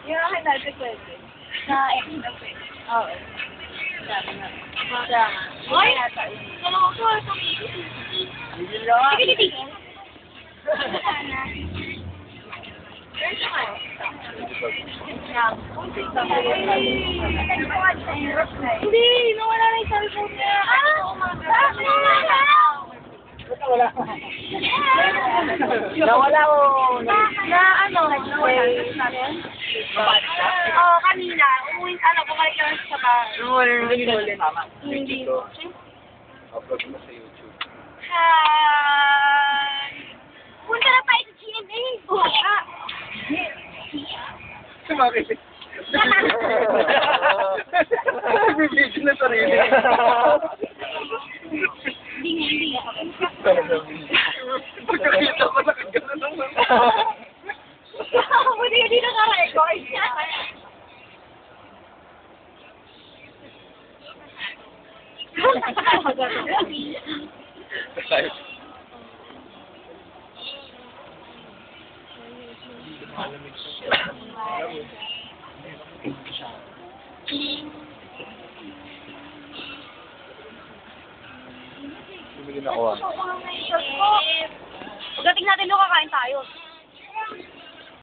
Yung akin natin pwede. Na na pwede. Oo. Sabi nga. Oy! Kala ko ito. Bigil lang. Sige, titigil. Sana. Hindi, nawala na yung cellphone niya. Nawala o... Kanina. Bumalik ka lang sa bahay. Hindi, mama. Hindi. Upload mo sa YouTube. Hi! Punta na tayo sa GMA! Bakit? Nagbibigil na sarili. Hindi nga. Pagkakita ko na kagano'n naman. Buti ka dito naka-record. Tayo. Bumili na ako. Pagdating natin doon, kakain tayo.